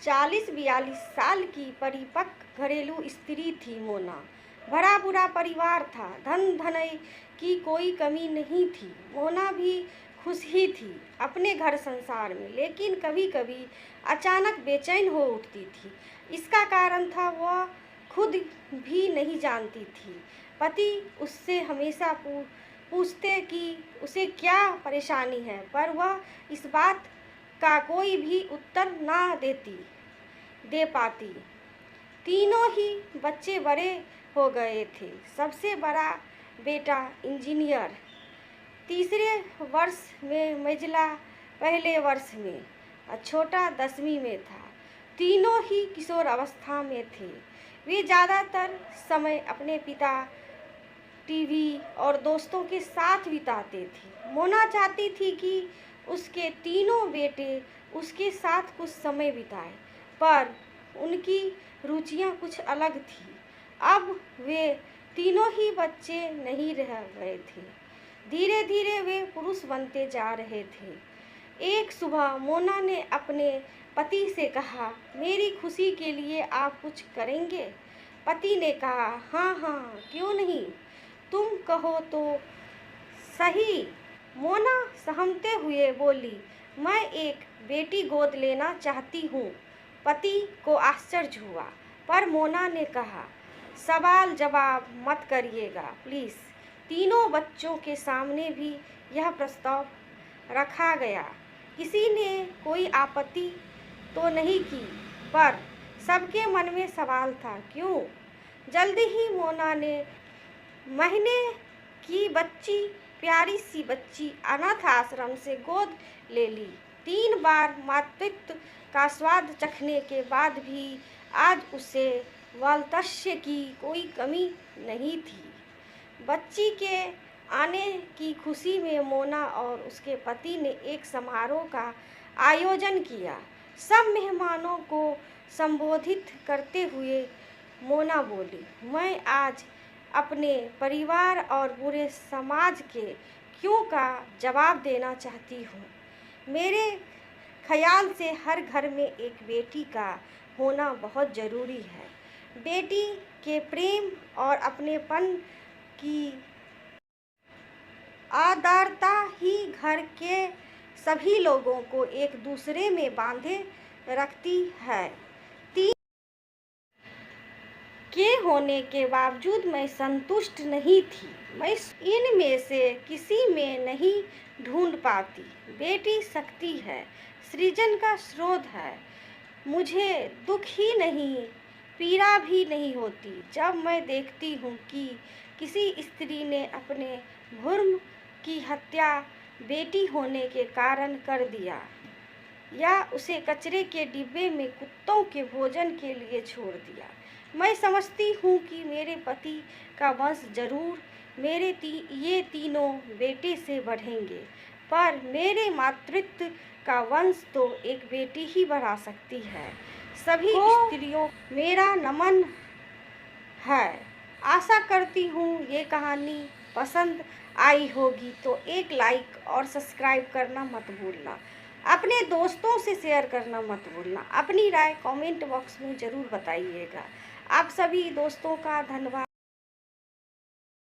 40-42 साल की परिपक्व घरेलू स्त्री थी मोना। भरा बुरा परिवार था, धन धनय की कोई कमी नहीं थी। मोना भी खुश ही थी अपने घर संसार में, लेकिन कभी कभी अचानक बेचैन हो उठती थी। इसका कारण था वह खुद भी नहीं जानती थी। पति उससे हमेशा पूछते कि उसे क्या परेशानी है, पर वह इस बात का कोई भी उत्तर ना दे पाती। तीनों ही बच्चे बड़े हो गए थे। सबसे बड़ा बेटा इंजीनियर तीसरे वर्ष में, मंजिला पहले वर्ष में और छोटा 10वीं में था। तीनों ही किशोर अवस्था में थे। वे ज़्यादातर समय अपने पिता, टीवी और दोस्तों के साथ बिताते थे। मोना चाहती थी कि उसके तीनों बेटे उसके साथ कुछ समय बिताएं, पर उनकी रुचियां कुछ अलग थीं। अब वे तीनों ही बच्चे नहीं रह गए थे। धीरे धीरे वे पुरुष बनते जा रहे थे। एक सुबह मोना ने अपने पति से कहा, मेरी खुशी के लिए आप कुछ करेंगे? पति ने कहा, हाँ हाँ, क्यों नहीं, तुम कहो तो सही। मोना सहमते हुए बोली, मैं एक बेटी गोद लेना चाहती हूँ। पति को आश्चर्य हुआ, पर मोना ने कहा, सवाल जवाब मत करिएगा प्लीज़। तीनों बच्चों के सामने भी यह प्रस्ताव रखा गया। किसी ने कोई आपत्ति तो नहीं की, पर सबके मन में सवाल था, क्यों? जल्दी ही मोना ने महीने की बच्ची, प्यारी सी बच्ची अनाथ आश्रम से गोद ले ली। 3 बार मातृत्व का स्वाद चखने के बाद भी आज उसे वात्सल्य की कोई कमी नहीं थी। बच्ची के आने की खुशी में मोना और उसके पति ने एक समारोह का आयोजन किया। सब मेहमानों को संबोधित करते हुए मोना बोली, मैं आज अपने परिवार और पूरे समाज के क्यों का जवाब देना चाहती हूँ। मेरे ख्याल से हर घर में एक बेटी का होना बहुत ज़रूरी है। बेटी के प्रेम और अपनेपन की आर्द्रता ही घर के सभी लोगों को एक दूसरे में बांधे रखती है। के होने के बावजूद मैं संतुष्ट नहीं थी। मैं इनमें से किसी में नहीं ढूंढ पाती। बेटी शक्ति है, सृजन का स्रोत है। मुझे दुख ही नहीं, पीड़ा भी नहीं होती जब मैं देखती हूँ कि किसी स्त्री ने अपने भ्रूण की हत्या बेटी होने के कारण कर दिया, या उसे कचरे के डिब्बे में कुत्तों के भोजन के लिए छोड़ दिया। मैं समझती हूँ कि मेरे पति का वंश जरूर मेरे ये तीनों बेटे से बढ़ेंगे, पर मेरे मातृत्व का वंश तो एक बेटी ही बढ़ा सकती है। सभी स्त्रियों मेरा नमन है। आशा करती हूँ ये कहानी पसंद आई होगी, तो एक लाइक और सब्सक्राइब करना मत भूलना। अपने दोस्तों से शेयर करना मत भूलना। अपनी राय कमेंट बॉक्स में ज़रूर बताइएगा। आप सभी दोस्तों का धन्यवाद।